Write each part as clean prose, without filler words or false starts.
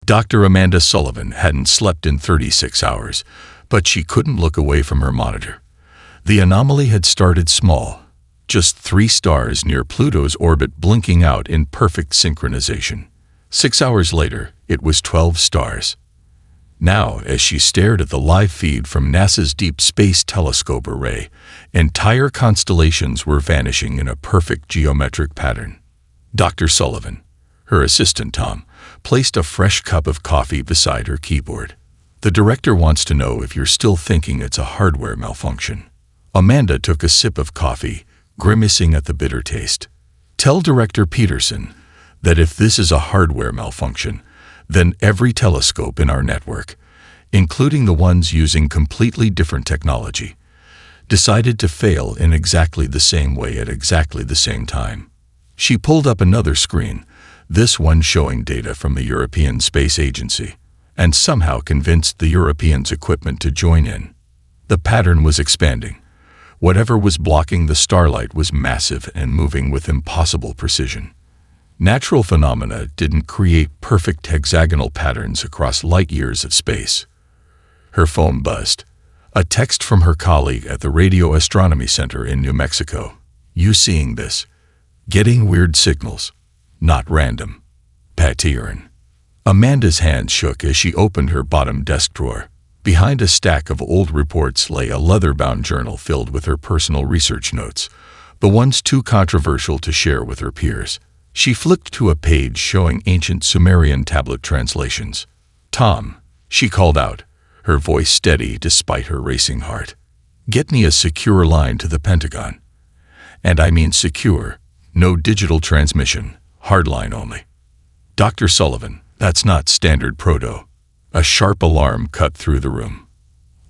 Dr. Amanda Sullivan hadn't slept in 36 hours, but she couldn't look away from her monitor. The anomaly had started small, just 3 stars near Pluto's orbit blinking out in perfect synchronization. 6 hours later, it was 12 stars. Now, as she stared at the live feed from NASA's Deep Space Telescope array, entire constellations were vanishing in a perfect geometric pattern. Dr. Sullivan, her assistant Tom, placed a fresh cup of coffee beside her keyboard. The director wants to know if you're still thinking it's a hardware malfunction. Amanda took a sip of coffee, grimacing at the bitter taste. Tell Director Peterson that if this is a hardware malfunction, then every telescope in our network, including the ones using completely different technology, decided to fail in exactly the same way at exactly the same time. She pulled up another screen, this one showing data from the European Space Agency, and somehow convinced the Europeans' equipment to join in. The pattern was expanding. Whatever was blocking the starlight was massive and moving with impossible precision. Natural phenomena didn't create perfect hexagonal patterns across light years of space. Her phone buzzed. A text from her colleague at the Radio Astronomy Center in New Mexico. You seeing this? Getting weird signals. Not random. Pattern. Amanda's hand shook as she opened her bottom desk drawer. Behind a stack of old reports lay a leather-bound journal filled with her personal research notes, the ones too controversial to share with her peers. She flipped to a page showing ancient Sumerian tablet translations. Tom, she called out, her voice steady despite her racing heart. Get me a secure line to the Pentagon. And I mean secure, no digital transmission, hardline only. Dr. Sullivan, that's not standard proto. A sharp alarm cut through the room.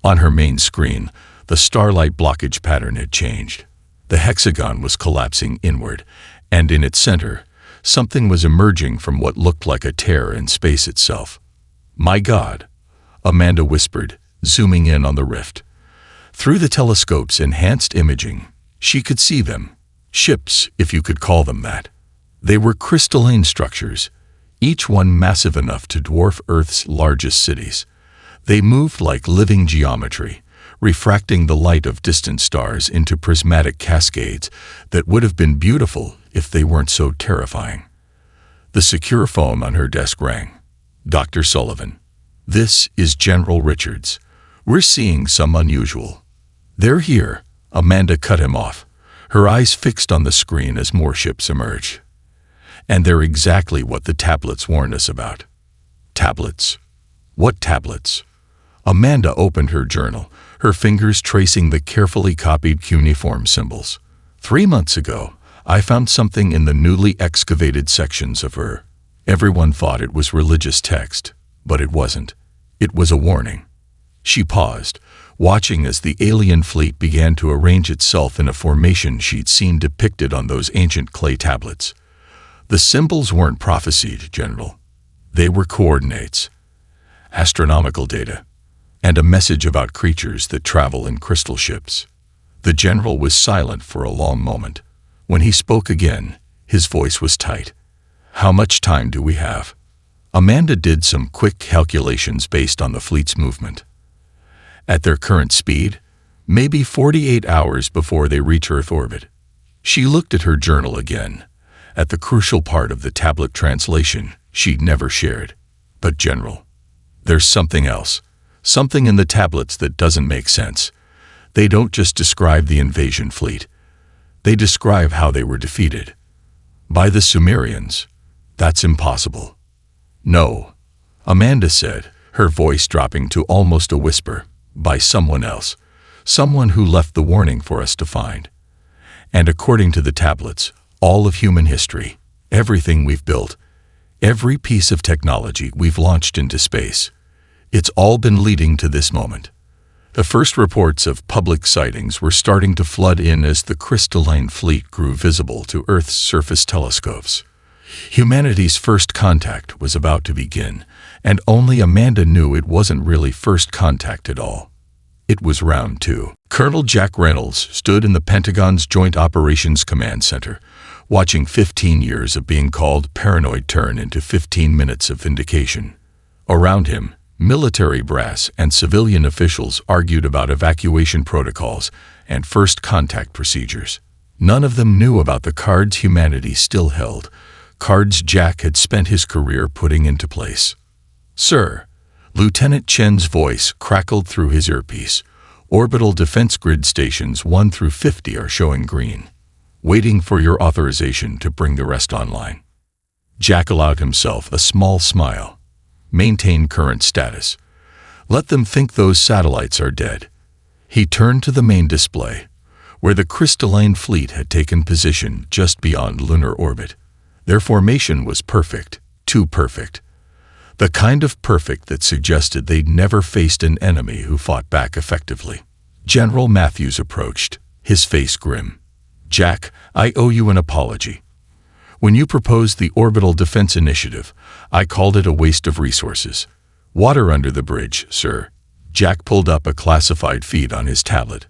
On her main screen, the starlight blockage pattern had changed. The hexagon was collapsing inward, and in its center, something was emerging from what looked like a tear in space itself. My God, Amanda whispered, zooming in on the rift. Through the telescope's enhanced imaging, she could see them. Ships, if you could call them that. They were crystalline structures, each one massive enough to dwarf Earth's largest cities. They moved like living geometry, refracting the light of distant stars into prismatic cascades that would have been beautiful if they weren't so terrifying. The secure phone on her desk rang. Dr. Sullivan. This is General Richards. We're seeing some unusual. They're here. Amanda cut him off, her eyes fixed on the screen as more ships emerged. And they're exactly what the tablets warned us about. Tablets? What tablets? Amanda opened her journal, her fingers tracing the carefully copied cuneiform symbols. 3 months ago, I found something in the newly excavated sections of Ur. Everyone thought it was religious text, but it wasn't. It was a warning. She paused, watching as the alien fleet began to arrange itself in a formation she'd seen depicted on those ancient clay tablets. The symbols weren't prophesied, General. They were coordinates, astronomical data, and a message about creatures that travel in crystal ships. The general was silent for a long moment. When he spoke again, his voice was tight. How much time do we have? Amanda did some quick calculations based on the fleet's movement. At their current speed, maybe 48 hours before they reach Earth orbit. She looked at her journal again, at the crucial part of the tablet translation she'd never shared. But General, there's something else. Something in the tablets that doesn't make sense. They don't just describe the invasion fleet. They describe how they were defeated. By the Sumerians. That's impossible. No, Amanda said, her voice dropping to almost a whisper. By someone else. Someone who left the warning for us to find. And according to the tablets, all of human history, everything we've built, every piece of technology we've launched into space, it's all been leading to this moment. The first reports of public sightings were starting to flood in as the crystalline fleet grew visible to Earth's surface telescopes. Humanity's first contact was about to begin, and only Amanda knew it wasn't really first contact at all. It was round 2. Colonel Jack Reynolds stood in the Pentagon's Joint Operations Command Center, watching 15 years of being called paranoid turn into 15 minutes of vindication. Around him, military brass and civilian officials argued about evacuation protocols and first contact procedures. None of them knew about the cards humanity still held, cards Jack had spent his career putting into place. "Sir," Lieutenant Chen's voice crackled through his earpiece. "Orbital defense grid stations 1 through 50 are showing green. Waiting for your authorization to bring the rest online." Jack allowed himself a small smile. "Maintain current status. Let them think those satellites are dead." He turned to the main display, where the crystalline fleet had taken position just beyond lunar orbit. Their formation was perfect, too perfect. The kind of perfect that suggested they'd never faced an enemy who fought back effectively. General Matthews approached, his face grim. "Jack, I owe you an apology. When you proposed the Orbital Defense Initiative, I called it a waste of resources. Water under the bridge, sir." Jack pulled up a classified feed on his tablet.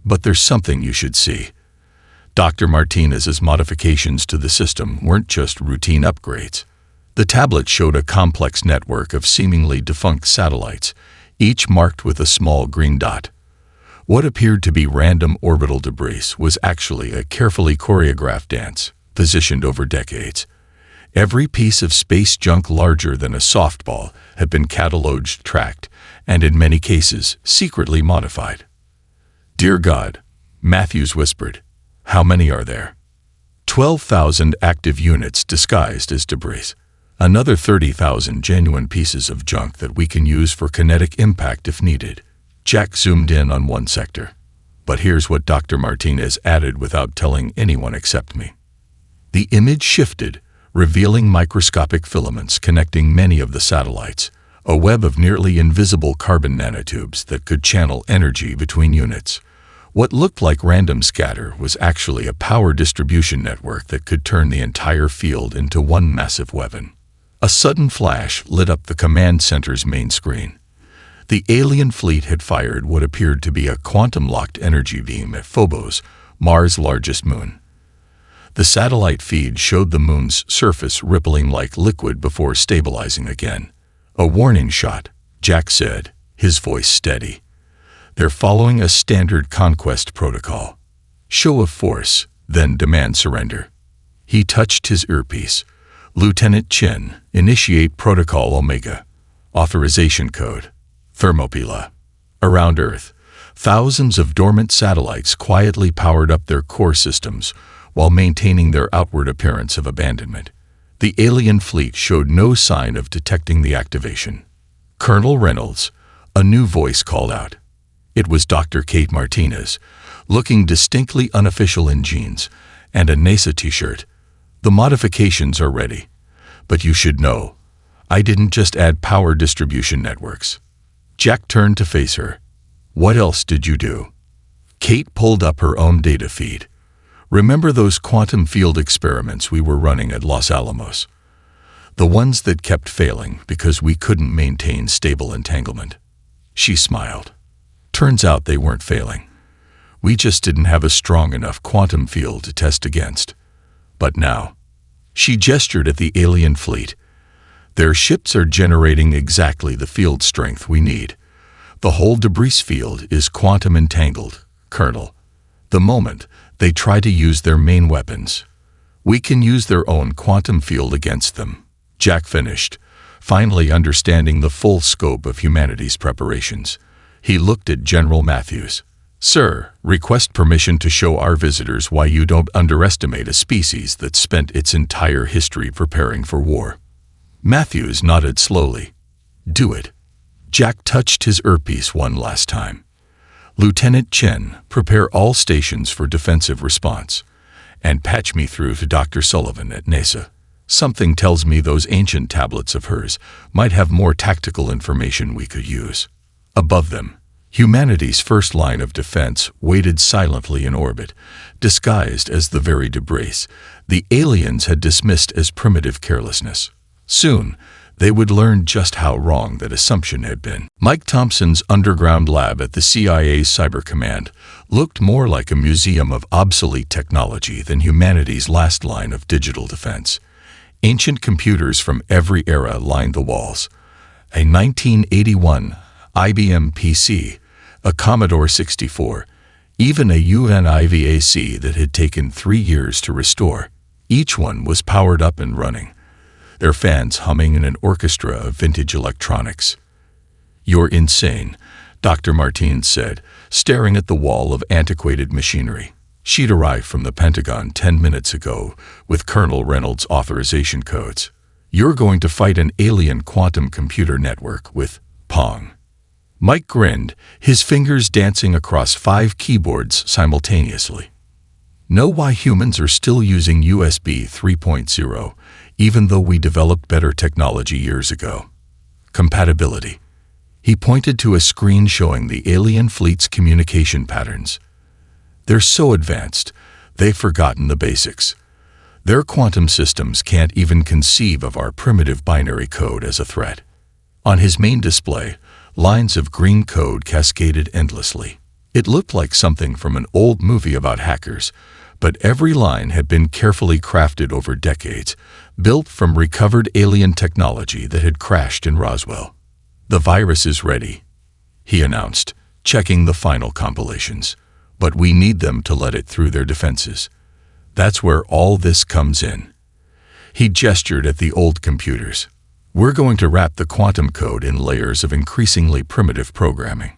"But there's something you should see." Dr. Martinez's modifications to the system weren't just routine upgrades. The tablet showed a complex network of seemingly defunct satellites, each marked with a small green dot. What appeared to be random orbital debris was actually a carefully choreographed dance, positioned over decades. Every piece of space junk larger than a softball had been cataloged, tracked, and in many cases, secretly modified. "Dear God," Matthews whispered, "how many are there?" 12,000 active units disguised as debris. Another 30,000 genuine pieces of junk that we can use for kinetic impact if needed. Jack zoomed in on one sector. "But here's what Dr. Martinez added without telling anyone except me." The image shifted, revealing microscopic filaments connecting many of the satellites, a web of nearly invisible carbon nanotubes that could channel energy between units. What looked like random scatter was actually a power distribution network that could turn the entire field into one massive weapon. A sudden flash lit up the command center's main screen. The alien fleet had fired what appeared to be a quantum-locked energy beam at Phobos, Mars' largest moon. The satellite feed showed the moon's surface rippling like liquid before stabilizing again. "A warning shot," Jack said, his voice steady. "They're following a standard conquest protocol. Show of force, then demand surrender." He touched his earpiece. "Lieutenant Chen, initiate Protocol Omega. Authorization code. Thermopyla." Around Earth, thousands of dormant satellites quietly powered up their core systems while maintaining their outward appearance of abandonment. The alien fleet showed no sign of detecting the activation. "Colonel Reynolds," a new voice called out. It was Dr. Kate Martinez, looking distinctly unofficial in jeans and a NASA t-shirt. "The modifications are ready. But you should know, I didn't just add power distribution networks." Jack turned to face her. "What else did you do?" Kate pulled up her own data feed. "Remember those quantum field experiments we were running at Los Alamos? The ones that kept failing because we couldn't maintain stable entanglement." She smiled. "Turns out they weren't failing. We just didn't have a strong enough quantum field to test against. But now," she gestured at the alien fleet, "their ships are generating exactly the field strength we need. The whole debris field is quantum entangled, Colonel. The moment they try to use their main weapons, we can use their own quantum field against them." Jack finished, finally understanding the full scope of humanity's preparations. He looked at General Matthews. "Sir, request permission to show our visitors why you don't underestimate a species that spent its entire history preparing for war." Matthews nodded slowly. "Do it." Jack touched his earpiece one last time. "Lieutenant Chen, prepare all stations for defensive response. And patch me through to Dr. Sullivan at NASA. Something tells me those ancient tablets of hers might have more tactical information we could use." Above them, humanity's first line of defense waited silently in orbit, disguised as the very debris the aliens had dismissed as primitive carelessness. Soon, they would learn just how wrong that assumption had been. Mike Thompson's underground lab at the CIA's Cyber Command looked more like a museum of obsolete technology than humanity's last line of digital defense. Ancient computers from every era lined the walls. a 1981 IBM PC, a Commodore 64, even a UNIVAC that had taken 3 years to restore. Each one was powered up and running, their fans humming in an orchestra of vintage electronics. "You're insane," Dr. Martins said, staring at the wall of antiquated machinery. She'd arrived from the Pentagon 10 minutes ago with Colonel Reynolds' authorization codes. "You're going to fight an alien quantum computer network with Pong." Mike grinned, his fingers dancing across 5 keyboards simultaneously. "Know why humans are still using USB 3.0, even though we developed better technology years ago? Compatibility." He pointed to a screen showing the alien fleet's communication patterns. "They're so advanced, they've forgotten the basics. Their quantum systems can't even conceive of our primitive binary code as a threat." On his main display, lines of green code cascaded endlessly. It looked like something from an old movie about hackers, but every line had been carefully crafted over decades, built from recovered alien technology that had crashed in Roswell. "The virus is ready," he announced, checking the final compilations. "But we need them to let it through their defenses. That's where all this comes in." He gestured at the old computers. "We're going to wrap the quantum code in layers of increasingly primitive programming.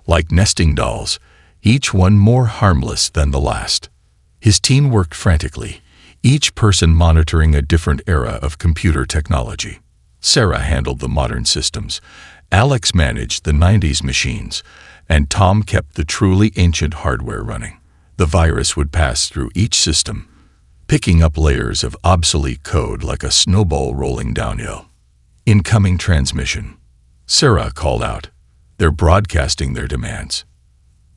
Like nesting dolls, each one more harmless than the last." His team worked frantically, each person monitoring a different era of computer technology. Sarah handled the modern systems, Alex managed the 90s machines, and Tom kept the truly ancient hardware running. The virus would pass through each system, picking up layers of obsolete code like a snowball rolling downhill. "Incoming transmission," Sarah called out. "They're broadcasting their demands."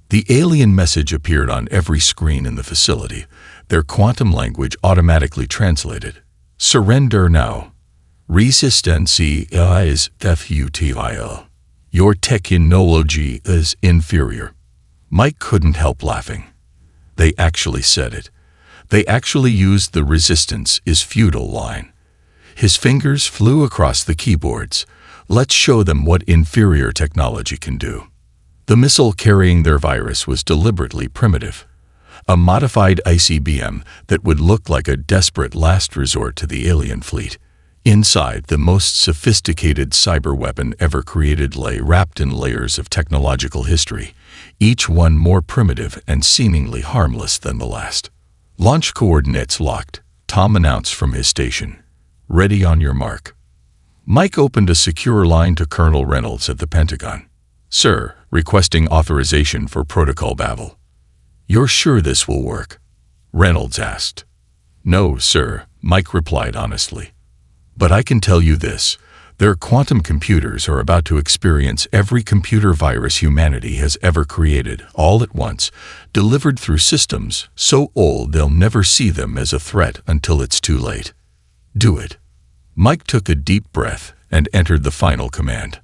The alien message appeared on every screen in the facility, their quantum language automatically translated. "Surrender now. Resistance is futile. Your technology is inferior." Mike couldn't help laughing. They actually said it. They actually used the "resistance is futile" line. His fingers flew across the keyboards. "Let's show them what inferior technology can do." The missile carrying their virus was deliberately primitive. A modified ICBM that would look like a desperate last resort to the alien fleet. Inside, the most sophisticated cyber weapon ever created lay wrapped in layers of technological history, each one more primitive and seemingly harmless than the last. "Launch coordinates locked," Tom announced from his station. "Ready on your mark." Mike opened a secure line to Colonel Reynolds at the Pentagon. "Sir, requesting authorization for protocol babble." "You're sure this will work?" Reynolds asked. "No, sir," Mike replied honestly. "But I can tell you this. Their quantum computers are about to experience every computer virus humanity has ever created, all at once, delivered through systems so old they'll never see them as a threat until it's too late. Do it." Mike took a deep breath and entered the final command.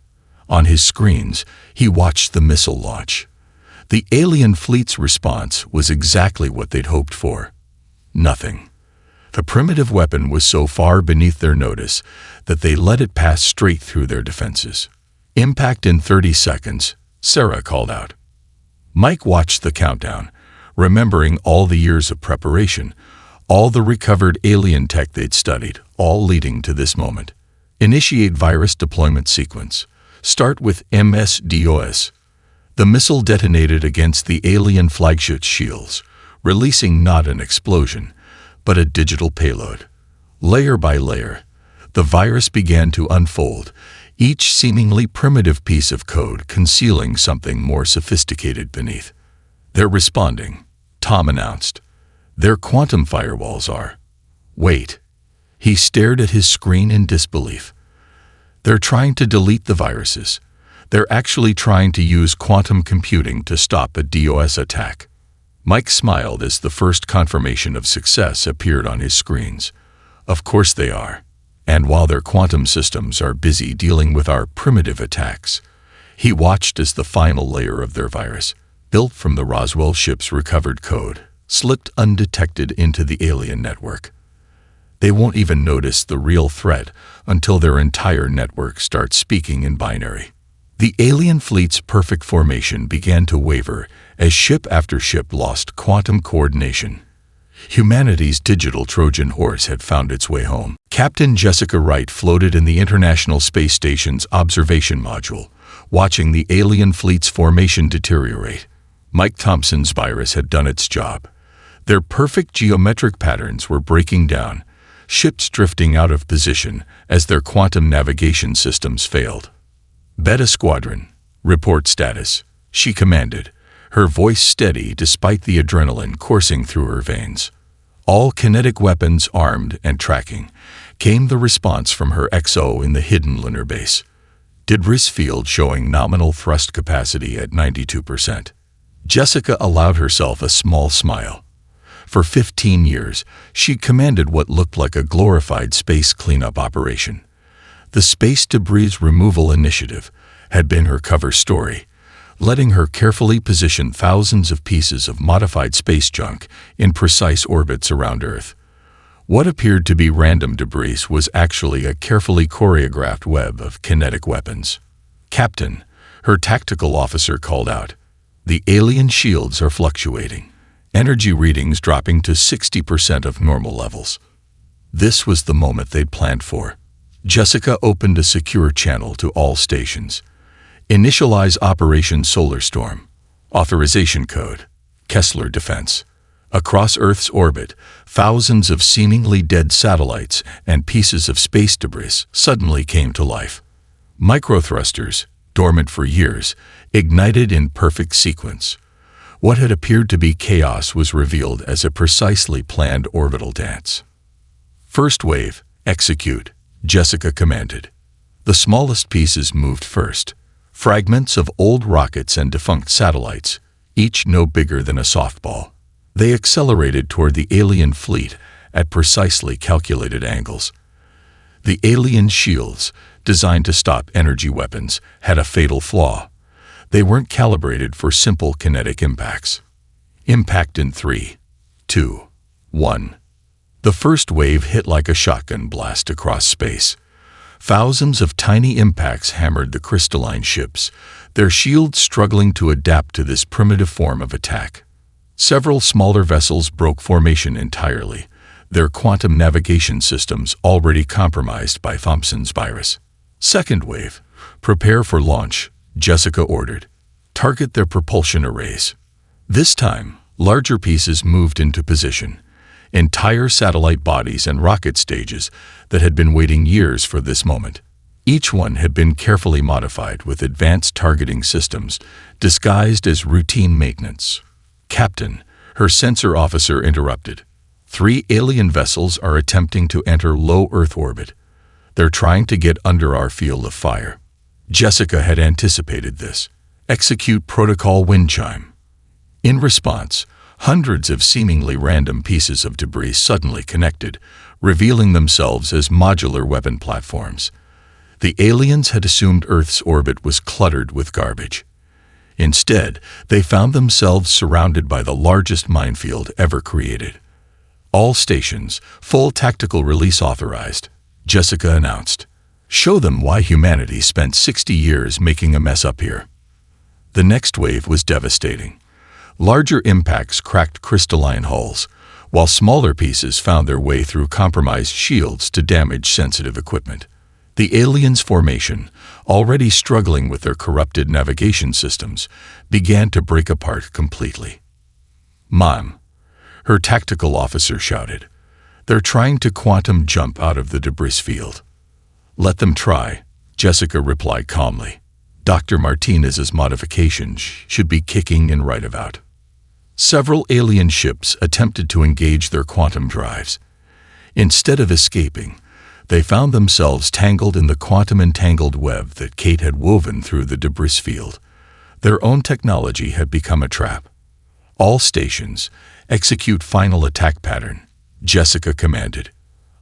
On his screens, he watched the missile launch. The alien fleet's response was exactly what they'd hoped for. Nothing. The primitive weapon was so far beneath their notice that they let it pass straight through their defenses. "Impact in 30 seconds, Sarah called out. Mike watched the countdown, remembering all the years of preparation, all the recovered alien tech they'd studied, all leading to this moment. Initiate virus deployment sequence. Start with MS-DOS. The missile detonated against the alien flagship shields, releasing not an explosion, but a digital payload. Layer by layer, the virus began to unfold, each seemingly primitive piece of code concealing something more sophisticated beneath. "They're responding," Tom announced. "Their quantum firewalls are." "Wait." He stared at his screen in disbelief. "They're trying to delete the viruses. They're actually trying to use quantum computing to stop a DOS attack." Mike smiled as the first confirmation of success appeared on his screens. "Of course they are. And while their quantum systems are busy dealing with our primitive attacks," he watched as the final layer of their virus, built from the Roswell ship's recovered code, slipped undetected into the alien network. They won't even notice the real threat until their entire network starts speaking in binary. The alien fleet's perfect formation began to waver as ship after ship lost quantum coordination. Humanity's digital Trojan horse had found its way home. Captain Jessica Wright floated in the International Space Station's observation module, watching the alien fleet's formation deteriorate. Mike Thompson's virus had done its job. Their perfect geometric patterns were breaking down, ships drifting out of position as their quantum navigation systems failed. Beta Squadron, report status, she commanded, her voice steady despite the adrenaline coursing through her veins. All kinetic weapons armed and tracking, came the response from her XO in the hidden lunar base. Debris field showing nominal thrust capacity at 92%. Jessica allowed herself a small smile. For 15 years, she commanded what looked like a glorified space cleanup operation. The Space Debris Removal Initiative had been her cover story, letting her carefully position thousands of pieces of modified space junk in precise orbits around Earth. What appeared to be random debris was actually a carefully choreographed web of kinetic weapons. "Captain," her tactical officer called out, "the alien shields are fluctuating, energy readings dropping to 60% of normal levels." This was the moment they'd planned for. Jessica opened a secure channel to all stations. Initialize Operation Solar Storm. Authorization code, Kessler Defense. Across Earth's orbit, thousands of seemingly dead satellites and pieces of space debris suddenly came to life. Microthrusters, dormant for years, ignited in perfect sequence. What had appeared to be chaos was revealed as a precisely planned orbital dance. "First wave, execute," Jessica commanded. The smallest pieces moved first. Fragments of old rockets and defunct satellites, each no bigger than a softball. They accelerated toward the alien fleet at precisely calculated angles. The alien shields, designed to stop energy weapons, had a fatal flaw. They weren't calibrated for simple kinetic impacts. Impact in 3, 2, 1. The first wave hit like a shotgun blast across space. Thousands of tiny impacts hammered the crystalline ships, their shields struggling to adapt to this primitive form of attack. Several smaller vessels broke formation entirely, their quantum navigation systems already compromised by Thompson's virus. "Second wave, prepare for launch," Jessica ordered. "Target their propulsion arrays." This time, larger pieces moved into position. Entire satellite bodies and rocket stages that had been waiting years for this moment. Each one had been carefully modified with advanced targeting systems, disguised as routine maintenance. "Captain," her sensor officer interrupted. 3 alien vessels are attempting to enter low Earth orbit. They're trying to get under our field of fire. Jessica had anticipated this. "Execute protocol wind chime." In response, hundreds of seemingly random pieces of debris suddenly connected, revealing themselves as modular weapon platforms. The aliens had assumed Earth's orbit was cluttered with garbage. Instead, they found themselves surrounded by the largest minefield ever created. "All stations, full tactical release authorized," Jessica announced. "Show them why humanity spent 60 years making a mess up here." The next wave was devastating. Larger impacts cracked crystalline hulls, while smaller pieces found their way through compromised shields to damage sensitive equipment. The aliens' formation, already struggling with their corrupted navigation systems, began to break apart completely. "Mom," her tactical officer shouted. "They're trying to quantum jump out of the debris field." "Let them try," Jessica replied calmly. "Dr. Martinez's modifications should be kicking in right about." Several alien ships attempted to engage their quantum drives. Instead of escaping, they found themselves tangled in the quantum-entangled web that Kate had woven through the debris field. Their own technology had become a trap. "All stations, execute final attack pattern," Jessica commanded.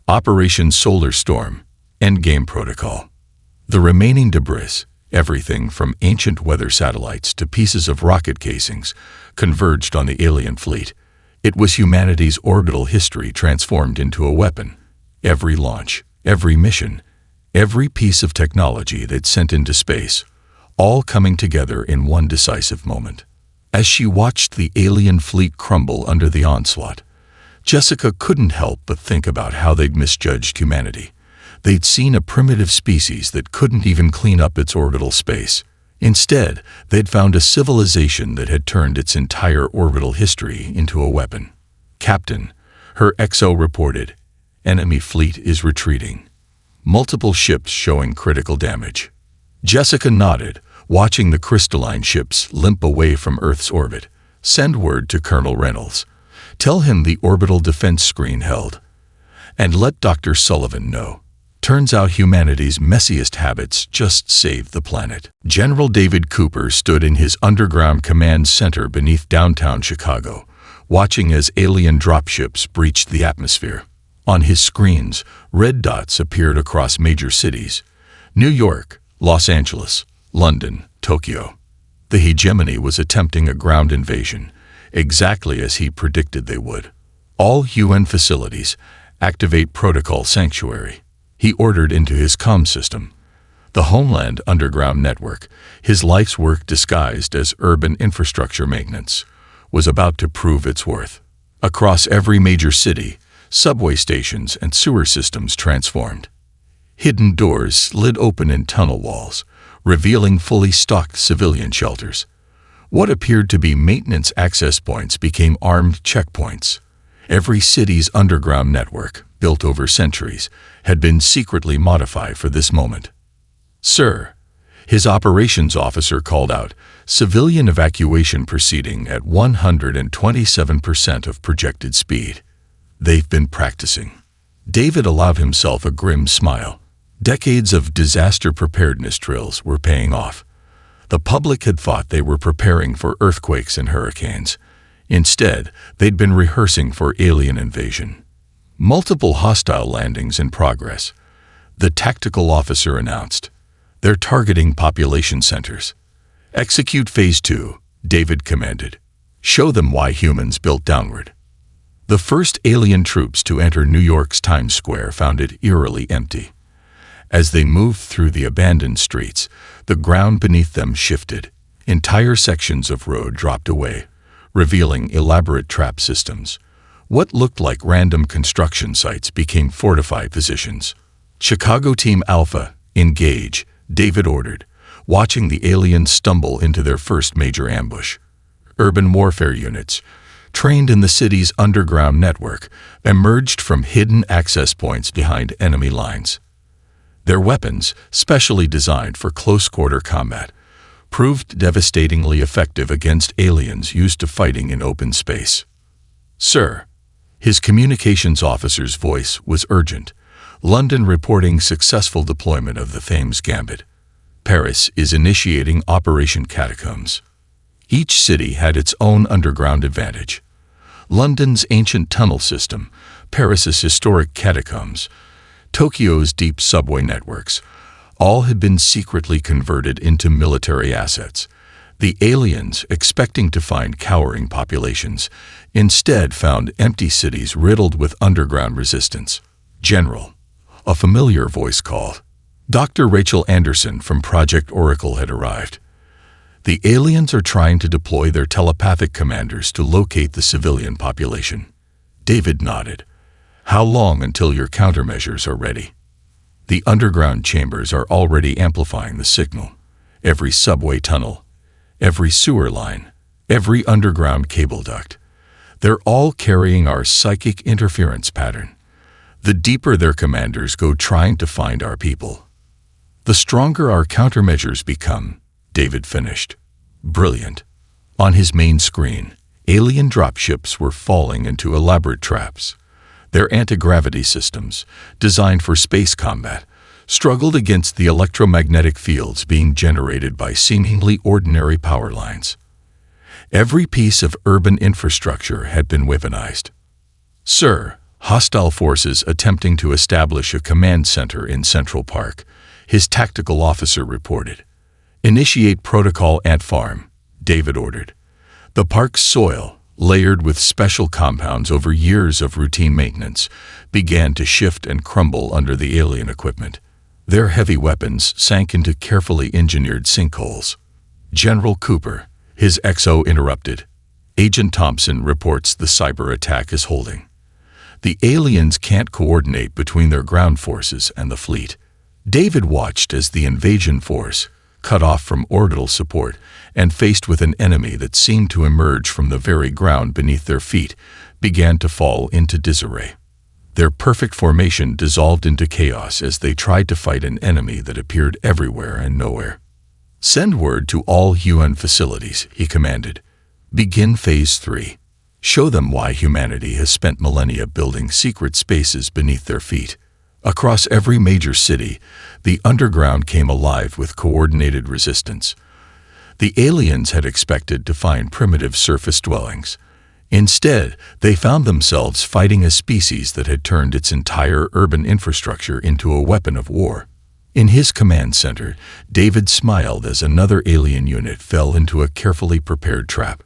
"Operation Solar Storm, Endgame Protocol." The remaining debris, everything from ancient weather satellites to pieces of rocket casings, converged on the alien fleet. It was humanity's orbital history transformed into a weapon. Every launch, every mission, every piece of technology they'd sent into space, all coming together in one decisive moment. As she watched the alien fleet crumble under the onslaught, Jessica couldn't help but think about how they'd misjudged humanity. They'd seen a primitive species that couldn't even clean up its orbital space. Instead, they'd found a civilization that had turned its entire orbital history into a weapon. "Captain," her XO reported, "enemy fleet is retreating. Multiple ships showing critical damage." Jessica nodded, watching the crystalline ships limp away from Earth's orbit. "Send word to Colonel Reynolds. Tell him the orbital defense screen held. And let Dr. Sullivan know. Turns out humanity's messiest habits just saved the planet." General David Cooper stood in his underground command center beneath downtown Chicago, watching as alien dropships breached the atmosphere. On his screens, red dots appeared across major cities: New York, Los Angeles, London, Tokyo. The hegemony was attempting a ground invasion, exactly as he predicted they would. "All UN facilities, activate Protocol Sanctuary," he ordered into his comm system. The Homeland Underground Network, his life's work disguised as urban infrastructure maintenance, was about to prove its worth. Across every major city, subway stations and sewer systems transformed. Hidden doors slid open in tunnel walls, revealing fully stocked civilian shelters. What appeared to be maintenance access points became armed checkpoints. Every city's underground network, built over centuries, had been secretly modified for this moment. "Sir," his operations officer called out, "civilian evacuation proceeding at 127% of projected speed." "They've been practicing." David allowed himself a grim smile. Decades of disaster preparedness drills were paying off. The public had thought they were preparing for earthquakes and hurricanes. Instead, they'd been rehearsing for alien invasion. Multiple hostile landings in progress. The tactical officer announced. "They're targeting population centers." "Execute Phase 2, David commanded. "Show them why humans built downward." The first alien troops to enter New York's Times Square found it eerily empty. As they moved through the abandoned streets, the ground beneath them shifted. Entire sections of road dropped away, revealing elaborate trap systems. What looked like random construction sites became fortified positions. "Chicago Team Alpha, engage," David ordered, watching the aliens stumble into their first major ambush. Urban warfare units, trained in the city's underground network, emerged from hidden access points behind enemy lines. Their weapons, specially designed for close-quarter combat, proved devastatingly effective against aliens used to fighting in open space. "Sir," his communications officer's voice was urgent. "London reporting successful deployment of the Thames Gambit. Paris is initiating Operation Catacombs." Each city had its own underground advantage. London's ancient tunnel system, Paris's historic catacombs, Tokyo's deep subway networks, all had been secretly converted into military assets. The aliens, expecting to find cowering populations, instead found empty cities riddled with underground resistance. "General," a familiar voice called. Dr. Rachel Anderson from Project Oracle had arrived. "The aliens are trying to deploy their telepathic commanders to locate the civilian population." David nodded. "How long until your countermeasures are ready?" "The underground chambers are already amplifying the signal. Every subway tunnel, every sewer line, every underground cable duct. They're all carrying our psychic interference pattern. The deeper their commanders go trying to find our people, the stronger our countermeasures become," David finished. "Brilliant." On his main screen, alien dropships were falling into elaborate traps. Their anti-gravity systems, designed for space combat, struggled against the electromagnetic fields being generated by seemingly ordinary power lines. Every piece of urban infrastructure had been weaponized. "Sir," hostile forces attempting to establish a command center in Central Park, his tactical officer reported. "Initiate Protocol Ant Farm," David ordered. "The park's soil, layered with special compounds over years of routine maintenance, began to shift and crumble under the alien equipment. Their heavy weapons sank into carefully engineered sinkholes. General Cooper, his XO interrupted. Agent Thompson reports the cyber attack is holding. The aliens can't coordinate between their ground forces and the fleet. David watched as the invasion force, cut off from orbital support and faced with an enemy that seemed to emerge from the very ground beneath their feet, began to fall into disarray. Their perfect formation dissolved into chaos as they tried to fight an enemy that appeared everywhere and nowhere. "Send word to all UN facilities," he commanded. "Begin Phase 3. Show them why humanity has spent millennia building secret spaces beneath their feet." Across every major city, the underground came alive with coordinated resistance. The aliens had expected to find primitive surface dwellings. Instead, they found themselves fighting a species that had turned its entire urban infrastructure into a weapon of war. In his command center, David smiled as another alien unit fell into a carefully prepared trap.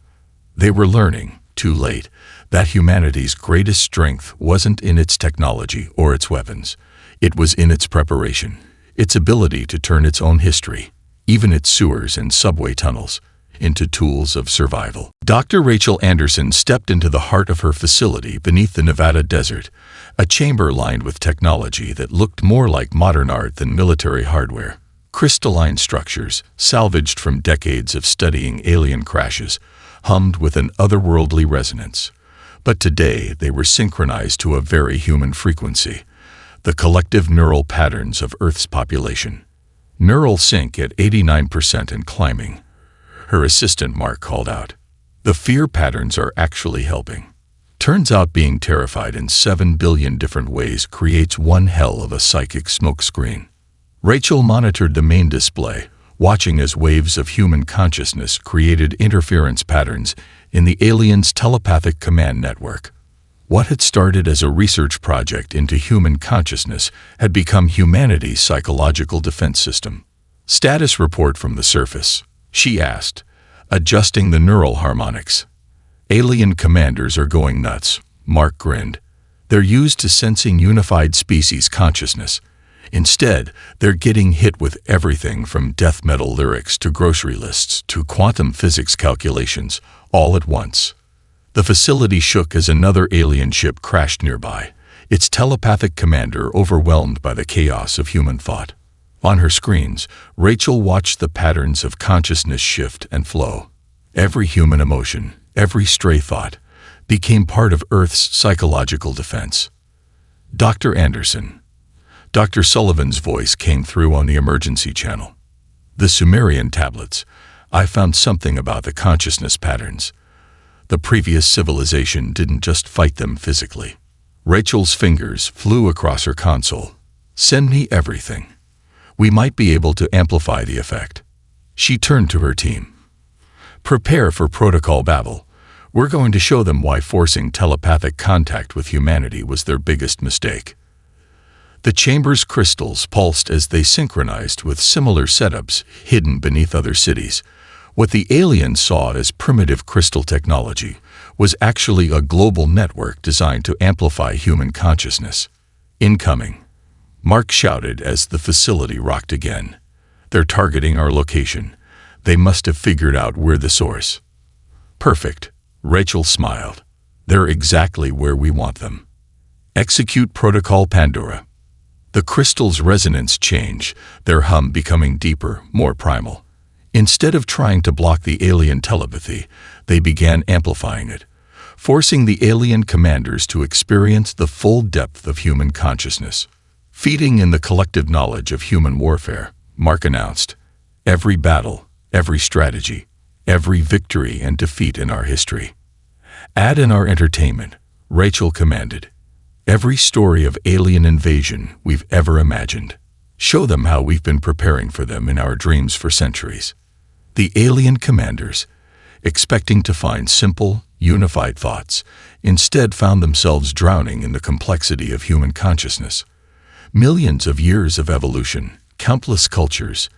They were learning, too late, that humanity's greatest strength wasn't in its technology or its weapons. It was in its preparation, its ability to turn its own history, even its sewers and subway tunnels, into tools of survival. Dr. Rachel Anderson stepped into the heart of her facility beneath the Nevada desert, a chamber lined with technology that looked more like modern art than military hardware. Crystalline structures, salvaged from decades of studying alien crashes, hummed with an otherworldly resonance. But today they were synchronized to a very human frequency, the collective neural patterns of Earth's population. Neural sync at 89% and climbing. Her assistant Mark called out. The fear patterns are actually helping. Turns out being terrified in 7 billion different ways creates one hell of a psychic smokescreen. Rachel monitored the main display, watching as waves of human consciousness created interference patterns in the aliens' telepathic command network. What had started as a research project into human consciousness had become humanity's psychological defense system. "Status report from the surface," she asked, adjusting the neural harmonics. "Alien commanders are going nuts," Mark grinned. "They're used to sensing unified species consciousness. Instead, they're getting hit with everything from death metal lyrics to grocery lists to quantum physics calculations, all at once." The facility shook as another alien ship crashed nearby, its telepathic commander overwhelmed by the chaos of human thought. On her screens, Rachel watched the patterns of consciousness shift and flow. Every human emotion, every stray thought, became part of Earth's psychological defense. "Dr. Anderson." Dr. Sullivan's voice came through on the emergency channel. "The Sumerian tablets. I found something about the consciousness patterns. The previous civilization didn't just fight them physically." Rachel's fingers flew across her console. "Send me everything. We might be able to amplify the effect." She turned to her team. "Prepare for protocol battle. We're going to show them why forcing telepathic contact with humanity was their biggest mistake." The chamber's crystals pulsed as they synchronized with similar setups hidden beneath other cities. What the aliens saw as primitive crystal technology was actually a global network designed to amplify human consciousness. "Incoming," Mark shouted as the facility rocked again. "They're targeting our location. They must have figured out we're the source." "Perfect," Rachel smiled. "They're exactly where we want them. Execute Protocol Pandora." The crystal's resonance changed, their hum becoming deeper, more primal. Instead of trying to block the alien telepathy, they began amplifying it, forcing the alien commanders to experience the full depth of human consciousness. Feeding in the collective knowledge of human warfare, Mark announced, "Every battle, every strategy, every victory and defeat in our history. Add in our entertainment," Rachel commanded. "Every story of alien invasion we've ever imagined. Show them how we've been preparing for them in our dreams for centuries." The alien commanders, expecting to find simple, unified thoughts, instead found themselves drowning in the complexity of human consciousness. Millions of years of evolution, countless cultures,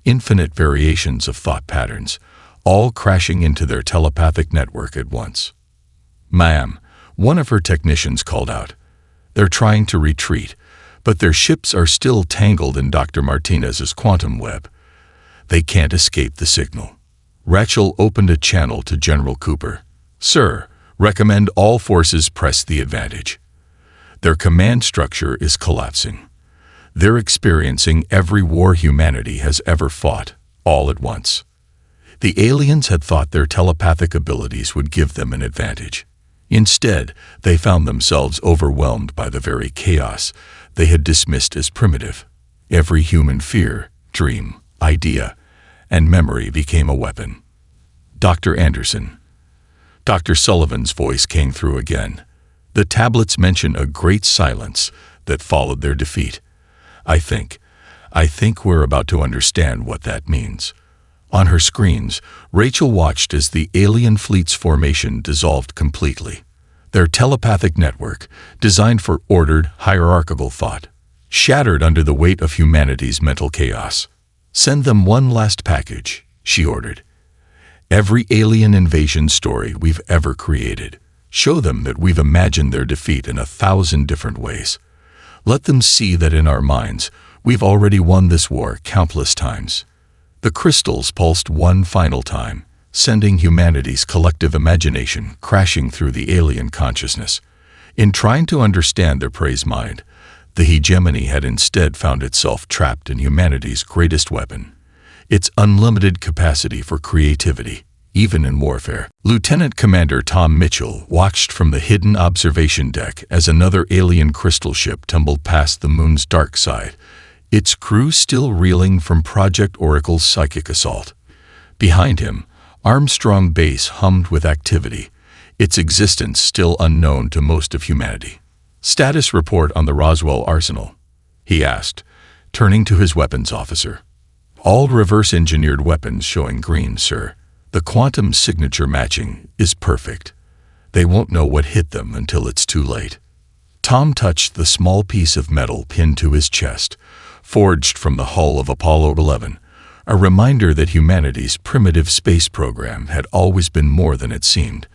infinite variations of thought patterns, all crashing into their telepathic network at once. "Ma'am," one of her technicians called out. "They're trying to retreat, but their ships are still tangled in Dr. Martinez's quantum web. They can't escape the signal." Rachel opened a channel to General Cooper. "Sir, recommend all forces press the advantage. Their command structure is collapsing. They're experiencing every war humanity has ever fought, all at once." The aliens had thought their telepathic abilities would give them an advantage. Instead, they found themselves overwhelmed by the very chaos they had dismissed as primitive. Every human fear, dream, idea, and memory became a weapon. "Dr. Anderson." Dr. Sullivan's voice came through again. The tablets mention a great silence that followed their defeat. I think we're about to understand what that means." On her screens, Rachel watched as the alien fleet's formation dissolved completely. Their telepathic network, designed for ordered, hierarchical thought, shattered under the weight of humanity's mental chaos. "Send them one last package," she ordered. "Every alien invasion story we've ever created. Show them that we've imagined their defeat in 1,000 different ways. Let them see that in our minds, we've already won this war countless times." The crystals pulsed one final time, sending humanity's collective imagination crashing through the alien consciousness. In trying to understand their prey's mind, the hegemony had instead found itself trapped in humanity's greatest weapon, its unlimited capacity for creativity, even in warfare. Lieutenant Commander Tom Mitchell watched from the hidden observation deck as another alien crystal ship tumbled past the moon's dark side, its crew still reeling from Project Oracle's psychic assault. Behind him, Armstrong Base hummed with activity, its existence still unknown to most of humanity. "Status report on the Roswell Arsenal," he asked, turning to his weapons officer. "All reverse-engineered weapons showing green, sir. The quantum signature matching is perfect. They won't know what hit them until it's too late." Tom touched the small piece of metal pinned to his chest, forged from the hull of Apollo 11, a reminder that humanity's primitive space program had always been more than it seemed.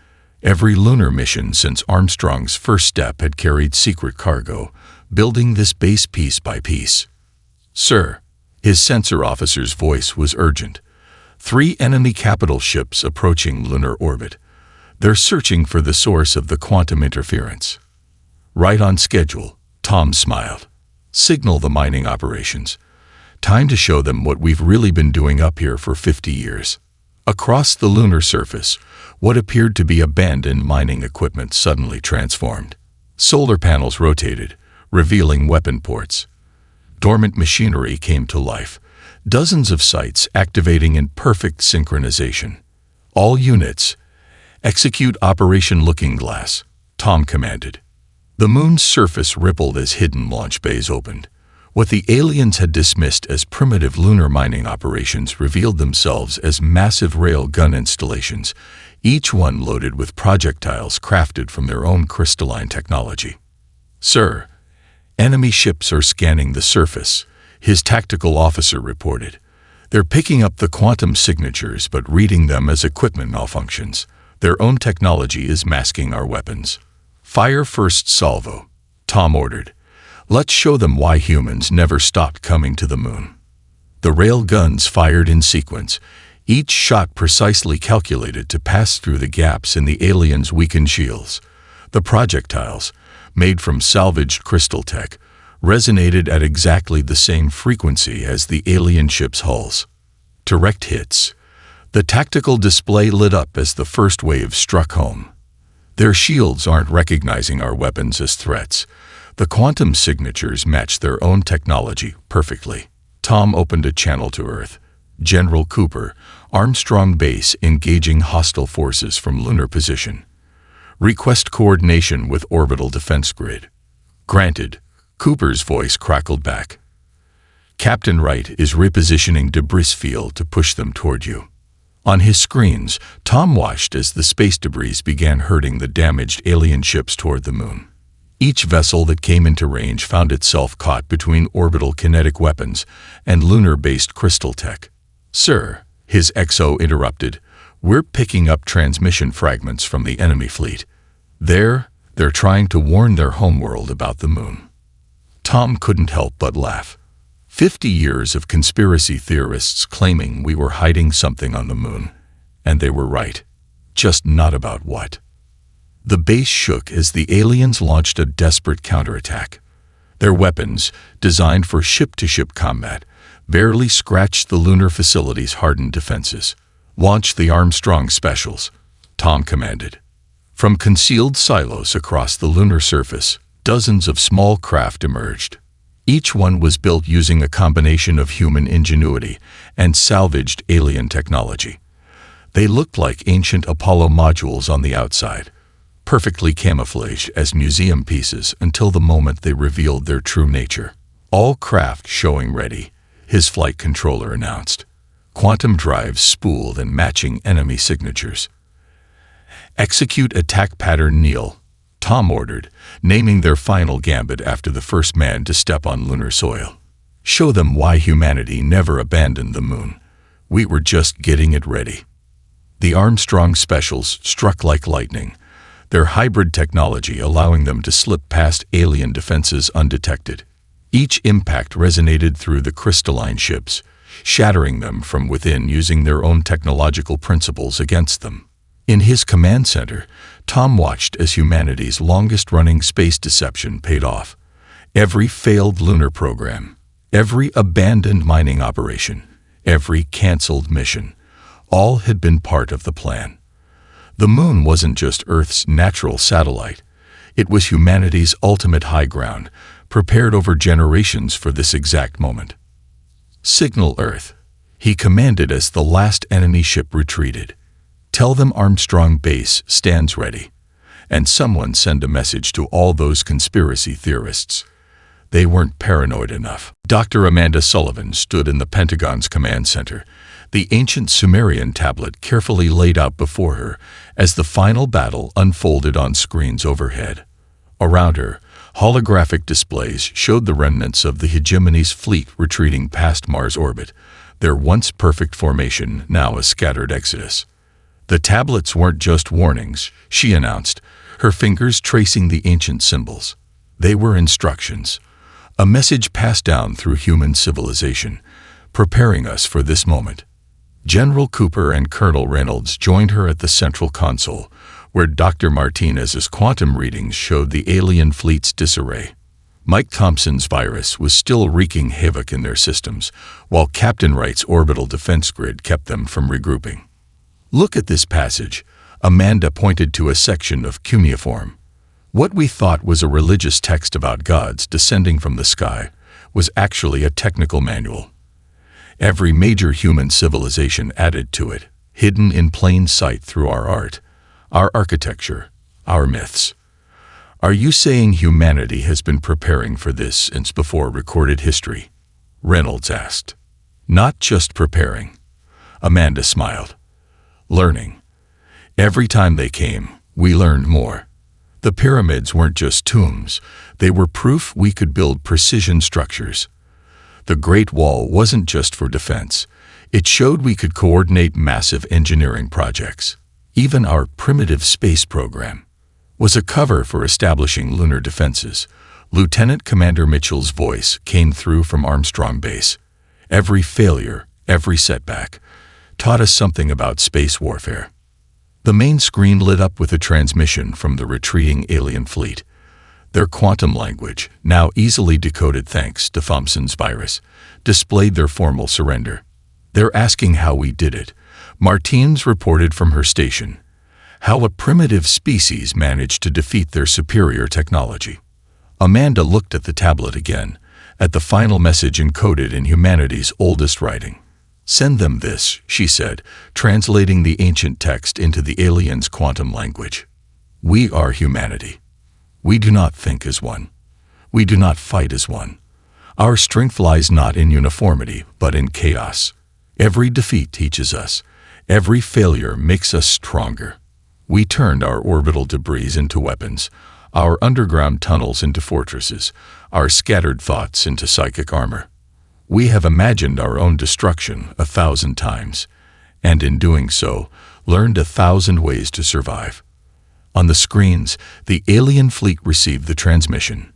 Every lunar mission since Armstrong's first step had carried secret cargo, building this base piece by piece. "Sir," his sensor officer's voice was urgent. 3 enemy capital ships approaching lunar orbit. They're searching for the source of the quantum interference." "Right on schedule," Tom smiled. "Signal the mining operations. Time to show them what we've really been doing up here for 50 years. Across the lunar surface, what appeared to be abandoned mining equipment suddenly transformed. Solar panels rotated, revealing weapon ports. Dormant machinery came to life, dozens of sites activating in perfect synchronization. "All units, execute Operation Looking Glass," Tom commanded. The moon's surface rippled as hidden launch bays opened. What the aliens had dismissed as primitive lunar mining operations revealed themselves as massive rail gun installations, each one loaded with projectiles crafted from their own crystalline technology. "Sir, enemy ships are scanning the surface," his tactical officer reported. "They're picking up the quantum signatures but reading them as equipment malfunctions. Their own technology is masking our weapons." "Fire first salvo," Tom ordered. "Let's show them why humans never stopped coming to the moon." The rail guns fired in sequence, each shot precisely calculated to pass through the gaps in the aliens' weakened shields. The projectiles, made from salvaged crystal tech, resonated at exactly the same frequency as the alien ships' hulls. Direct hits. The tactical display lit up as the first wave struck home. Their shields aren't recognizing our weapons as threats. The quantum signatures match their own technology perfectly. Tom opened a channel to Earth. "General Cooper, Armstrong Base engaging hostile forces from lunar position. Request coordination with orbital defense grid." "Granted," Cooper's voice crackled back. "Captain Wright is repositioning debris field to push them toward you." On his screens, Tom watched as the space debris began herding the damaged alien ships toward the moon. Each vessel that came into range found itself caught between orbital kinetic weapons and lunar-based crystal tech. "Sir," his XO interrupted, "we're picking up transmission fragments from the enemy fleet. They're trying to warn their homeworld about the moon." Tom couldn't help but laugh. 50 years of conspiracy theorists claiming we were hiding something on the moon. And they were right. Just not about what. The base shook as the aliens launched a desperate counterattack. Their weapons, designed for ship-to-ship combat, barely scratched the lunar facility's hardened defenses. "Launch the Armstrong Specials," Tom commanded. From concealed silos across the lunar surface, dozens of small craft emerged. Each one was built using a combination of human ingenuity and salvaged alien technology. They looked like ancient Apollo modules on the outside, perfectly camouflaged as museum pieces until the moment they revealed their true nature. "All craft showing ready," his flight controller announced. Quantum drives spooled and matching enemy signatures. "Execute attack pattern Neil," Tom ordered, naming their final gambit after the first man to step on lunar soil. "Show them why humanity never abandoned the moon. We were just getting it ready." The Armstrong Specials struck like lightning, their hybrid technology allowing them to slip past alien defenses undetected. Each impact resonated through the crystalline ships, shattering them from within using their own technological principles against them. In his command center, Tom watched as humanity's longest-running space deception paid off. Every failed lunar program, every abandoned mining operation, every canceled mission, all had been part of the plan. The moon wasn't just Earth's natural satellite. It was humanity's ultimate high ground, prepared over generations for this exact moment. "Signal Earth," he commanded as the last enemy ship retreated. "Tell them Armstrong Base stands ready. And someone send a message to all those conspiracy theorists. They weren't paranoid enough." Dr. Amanda Sullivan stood in the Pentagon's command center, the ancient Sumerian tablet carefully laid out before her as the final battle unfolded on screens overhead. Around her, holographic displays showed the remnants of the hegemony's fleet retreating past Mars orbit, their once perfect formation now a scattered exodus. The tablets weren't just warnings, she announced, her fingers tracing the ancient symbols. They were instructions, a message passed down through human civilization, preparing us for this moment. General Cooper and Colonel Reynolds joined her at the central console, where Dr. Martinez's quantum readings showed the alien fleet's disarray. Mike Thompson's virus was still wreaking havoc in their systems, while Captain Wright's orbital defense grid kept them from regrouping. "Look at this passage," Amanda pointed to a section of cuneiform. What we thought was a religious text about gods descending from the sky was actually a technical manual. Every major human civilization added to it, hidden in plain sight through our art, our architecture, our myths. "Are you saying humanity has been preparing for this since before recorded history?" Reynolds asked. "Not just preparing," Amanda smiled. "Learning. Every time they came, we learned more. The pyramids weren't just tombs, they were proof we could build precision structures. The Great Wall wasn't just for defense, it showed we could coordinate massive engineering projects. Even our primitive space program was a cover for establishing lunar defenses." Lieutenant Commander Mitchell's voice came through from Armstrong Base. "Every failure, every setback, taught us something about space warfare." The main screen lit up with a transmission from the retreating alien fleet. Their quantum language, now easily decoded thanks to Thompson's virus, displayed their formal surrender. "They're asking how we did it," Martins reported from her station. "How a primitive species managed to defeat their superior technology." Amanda looked at the tablet again, at the final message encoded in humanity's oldest writing. "Send them this," she said, translating the ancient text into the aliens' quantum language. "We are humanity. We do not think as one. We do not fight as one. Our strength lies not in uniformity, but in chaos. Every defeat teaches us. Every failure makes us stronger. We turned our orbital debris into weapons, our underground tunnels into fortresses, our scattered thoughts into psychic armor. We have imagined our own destruction 1,000 times, and in doing so, learned 1,000 ways to survive." On the screens, the alien fleet received the transmission.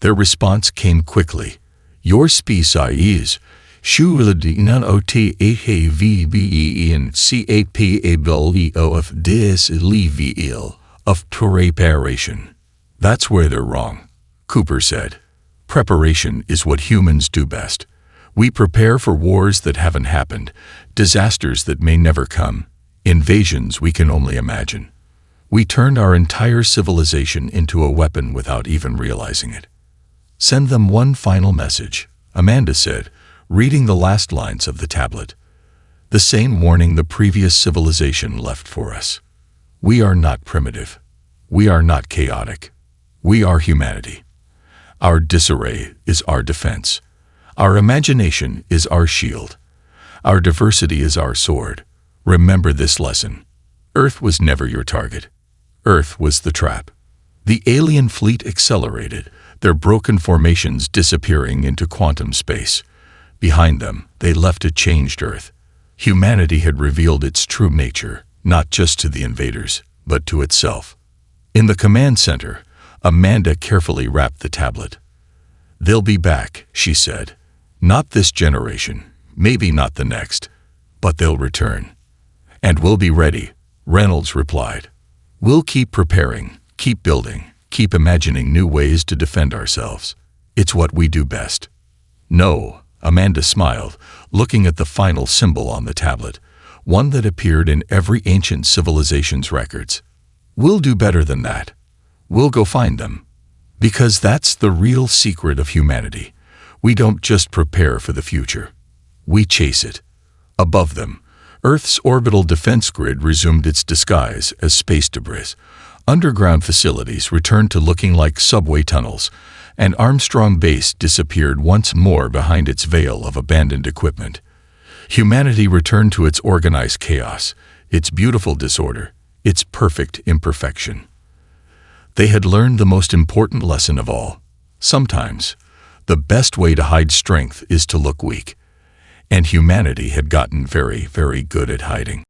Their response came quickly. Your species is Shuladinanotahvben capable of disleviil of preparation. That's where they're wrong, Cooper said. Preparation is what humans do best. We prepare for wars that haven't happened, disasters that may never come, invasions we can only imagine. We turned our entire civilization into a weapon without even realizing it. Send them one final message, Amanda said, reading the last lines of the tablet. The same warning the previous civilization left for us. We are not primitive. We are not chaotic. We are humanity. Our disarray is our defense. Our imagination is our shield. Our diversity is our sword. Remember this lesson. Earth was never your target. Earth was the trap. The alien fleet accelerated, their broken formations disappearing into quantum space. Behind them, they left a changed Earth. Humanity had revealed its true nature, not just to the invaders, but to itself. In the command center, Amanda carefully wrapped the tablet. They'll be back, she said. Not this generation, maybe not the next, but they'll return. And we'll be ready, Reynolds replied. We'll keep preparing, keep building, keep imagining new ways to defend ourselves. It's what we do best. No, Amanda smiled, looking at the final symbol on the tablet, one that appeared in every ancient civilization's records. We'll do better than that. We'll go find them. Because that's the real secret of humanity. We don't just prepare for the future. We chase it. Above them, Earth's orbital defense grid resumed its disguise as space debris. Underground facilities returned to looking like subway tunnels, and Armstrong Base disappeared once more behind its veil of abandoned equipment. Humanity returned to its organized chaos, its beautiful disorder, its perfect imperfection. They had learned the most important lesson of all. Sometimes, the best way to hide strength is to look weak. And humanity had gotten very, very good at hiding.